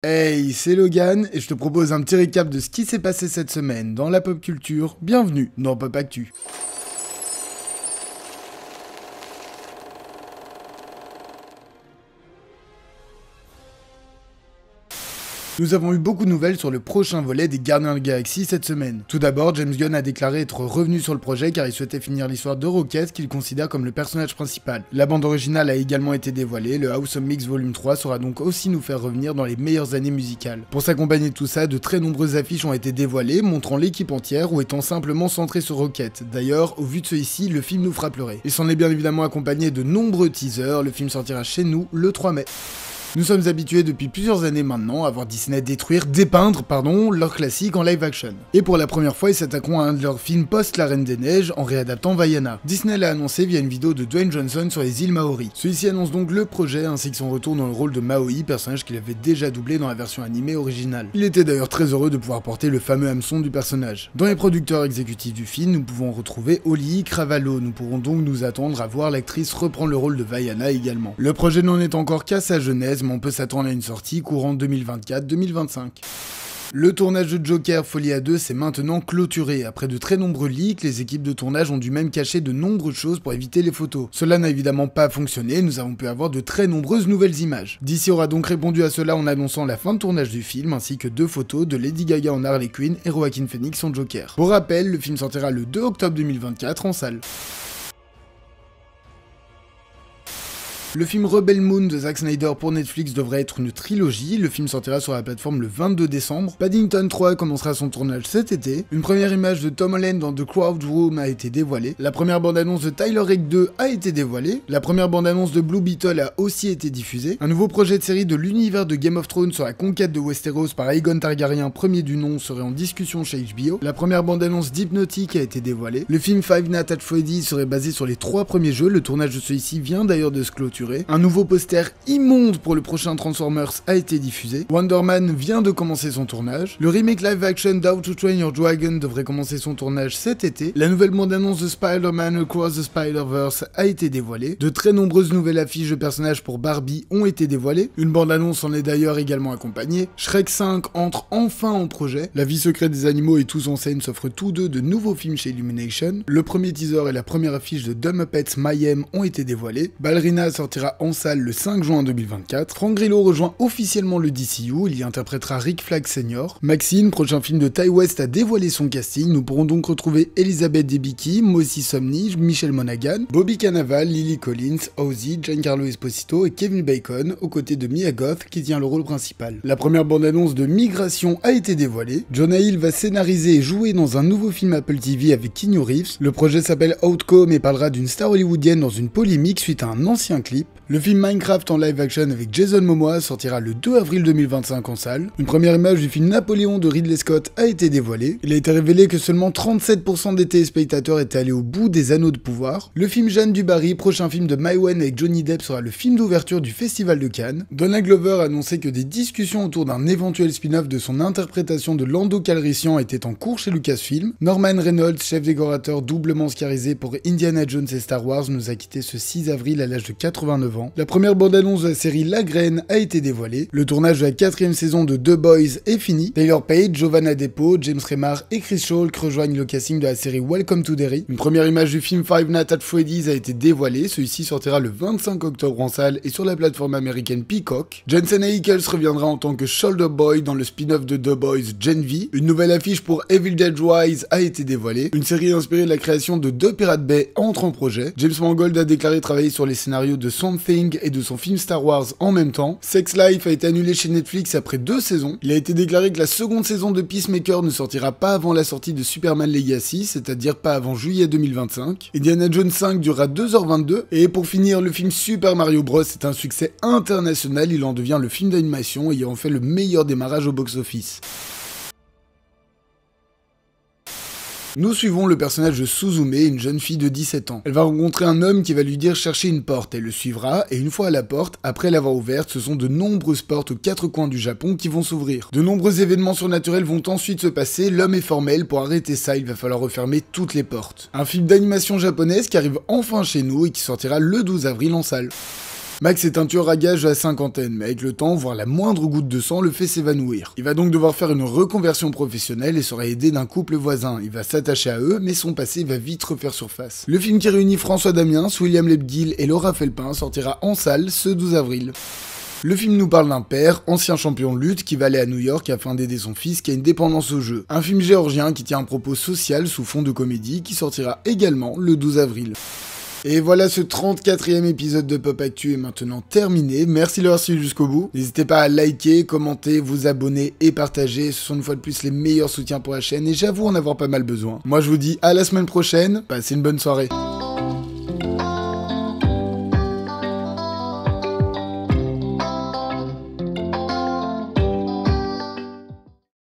Hey, c'est Logan et je te propose un petit récap de ce qui s'est passé cette semaine dans la pop culture. Bienvenue dans Pop Actu. Nous avons eu beaucoup de nouvelles sur le prochain volet des Gardiens de la Galaxie cette semaine. Tout d'abord, James Gunn a déclaré être revenu sur le projet car il souhaitait finir l'histoire de Rocket qu'il considère comme le personnage principal. La bande originale a également été dévoilée, le House of Mix Volume 3 saura donc aussi nous faire revenir dans les meilleures années musicales. Pour s'accompagner de tout ça, de très nombreuses affiches ont été dévoilées, montrant l'équipe entière ou étant simplement centrées sur Rocket. D'ailleurs, au vu de ceux-ci, le film nous fera pleurer. Il s'en est bien évidemment accompagné de nombreux teasers, le film sortira chez nous le 3 mai. Nous sommes habitués depuis plusieurs années maintenant à voir Disney dépeindre leurs classiques en live action. Et pour la première fois, ils s'attaqueront à un de leurs films post La Reine des Neiges en réadaptant Vaiana. Disney l'a annoncé via une vidéo de Dwayne Johnson sur les îles Maori. Celui-ci annonce donc le projet ainsi que son retour dans le rôle de Maui, personnage qu'il avait déjà doublé dans la version animée originale. Il était d'ailleurs très heureux de pouvoir porter le fameux hameçon du personnage. Dans les producteurs exécutifs du film, nous pouvons retrouver Oli Cravalho. Nous pourrons donc nous attendre à voir l'actrice reprendre le rôle de Vaiana également. Le projet n'en est encore qu'à sa genèse, mais on peut s'attendre à une sortie courant 2024-2025. Le tournage de Joker Folie à 2 s'est maintenant clôturé. Après de très nombreux leaks, les équipes de tournage ont dû même cacher de nombreuses choses pour éviter les photos. Cela n'a évidemment pas fonctionné, nous avons pu avoir de très nombreuses nouvelles images. DC aura donc répondu à cela en annonçant la fin de tournage du film, ainsi que 2 photos de Lady Gaga en Harley Quinn et Joaquin Phoenix en Joker. Pour rappel, le film sortira le 2 octobre 2024 en salle. Le film Rebel Moon de Zack Snyder pour Netflix devrait être une trilogie, le film sortira sur la plateforme le 22 décembre, Paddington 3 commencera son tournage cet été, une première image de Tom Holland dans The Crowd Room a été dévoilée, la première bande-annonce de Tyler Rake 2 a été dévoilée, la première bande-annonce de Blue Beetle a aussi été diffusée, un nouveau projet de série de l'univers de Game of Thrones sur la conquête de Westeros par Aegon Targaryen, premier du nom, serait en discussion chez HBO, la première bande-annonce d'Hypnotic a été dévoilée, le film Five Nights at Freddy's serait basé sur les 3 premiers jeux, le tournage de celui-ci vient d'ailleurs de se clôturer. Un nouveau poster immonde pour le prochain Transformers a été diffusé. Wonder Man vient de commencer son tournage. Le remake live action d'How to Train Your Dragon devrait commencer son tournage cet été. La nouvelle bande-annonce de Spider-Man Across the Spider-Verse a été dévoilée. De très nombreuses nouvelles affiches de personnages pour Barbie ont été dévoilées. Une bande-annonce en est d'ailleurs également accompagnée. Shrek 5 entre enfin en projet. La vie secrète des animaux et Tous en scène s'offrent tous deux de nouveaux films chez Illumination. Le premier teaser et la première affiche de The Muppets Mayhem ont été dévoilés. Ballerina sortira en salle le 5 juin 2024. Frank Grillo rejoint officiellement le DCU, il y interprétera Rick Flag Sr. Maxine, prochain film de Ty West, a dévoilé son casting, nous pourrons donc retrouver Elizabeth Debicki, Mossy Somni, Michelle Monaghan, Bobby Cannavale, Lily Collins, Ozzy, Giancarlo Esposito et Kevin Bacon, aux côtés de Mia Goth qui tient le rôle principal. La première bande-annonce de Migration a été dévoilée, Jonah Hill va scénariser et jouer dans un nouveau film Apple TV avec Keanu Reeves, le projet s'appelle Outcome et parlera d'une star hollywoodienne dans une polémique suite à un ancien clip. Le film Minecraft en live action avec Jason Momoa sortira le 2 avril 2025 en salle. Une première image du film Napoléon de Ridley Scott a été dévoilée. Il a été révélé que seulement 37% des téléspectateurs étaient allés au bout des Anneaux de pouvoir. Le film Jeanne du Barry, prochain film de Maïwenn avec Johnny Depp, sera le film d'ouverture du Festival de Cannes. Donald Glover a annoncé que des discussions autour d'un éventuel spin-off de son interprétation de Lando Calrissian étaient en cours chez Lucasfilm. Norman Reynolds, chef décorateur doublement oscarisé pour Indiana Jones et Star Wars, nous a quitté ce 6 avril à l'âge de 89 ans. La première bande-annonce de la série La Graine a été dévoilée. Le tournage de la 4ème saison de The Boys est fini. Taylor Page, Giovanna Depo, James Remar et Chris Shulk rejoignent le casting de la série Welcome to Derry. Une première image du film Five Nights at Freddy's a été dévoilée. Celui-ci sortira le 25 octobre en salle et sur la plateforme américaine Peacock. Jensen Ackles reviendra en tant que Shoulder Boy dans le spin-off de The Boys Gen V. Une nouvelle affiche pour Evil Dead Rise a été dévoilée. Une série inspirée de la création de The Pirate Bay entre en projet. James Mangold a déclaré travailler sur les scénarios de Something et de son film Star Wars en même temps. Sex Life a été annulé chez Netflix après 2 saisons. Il a été déclaré que la seconde saison de Peacemaker ne sortira pas avant la sortie de Superman Legacy, c'est-à-dire pas avant juillet 2025. Indiana Jones 5 durera 2h22. Et pour finir, le film Super Mario Bros est un succès international, il en devient le film d'animation ayant fait le meilleur démarrage au box-office. Nous suivons le personnage de Suzume, une jeune fille de 17 ans. Elle va rencontrer un homme qui va lui dire chercher une porte. Elle le suivra, et une fois à la porte, après l'avoir ouverte, ce sont de nombreuses portes aux 4 coins du Japon qui vont s'ouvrir. De nombreux événements surnaturels vont ensuite se passer, l'homme est formel, pour arrêter ça, il va falloir refermer toutes les portes. Un film d'animation japonaise qui arrive enfin chez nous et qui sortira le 12 avril en salle. Max est un tueur à gages à la cinquantaine, mais avec le temps, voir la moindre goutte de sang le fait s'évanouir. Il va donc devoir faire une reconversion professionnelle et sera aidé d'un couple voisin. Il va s'attacher à eux, mais son passé va vite refaire surface. Le film qui réunit François Damiens, William Lebguil et Laura Felpin sortira en salle ce 12 avril. Le film nous parle d'un père, ancien champion de lutte, qui va aller à New York afin d'aider son fils qui a une dépendance au jeu. Un film géorgien qui tient un propos social sous fond de comédie qui sortira également le 12 avril. Et voilà, ce 34e épisode de Pop Actu est maintenant terminé. Merci de l'avoir suivi jusqu'au bout. N'hésitez pas à liker, commenter, vous abonner et partager. Ce sont une fois de plus les meilleurs soutiens pour la chaîne et j'avoue en avoir pas mal besoin. Moi je vous dis à la semaine prochaine, passez une bonne soirée.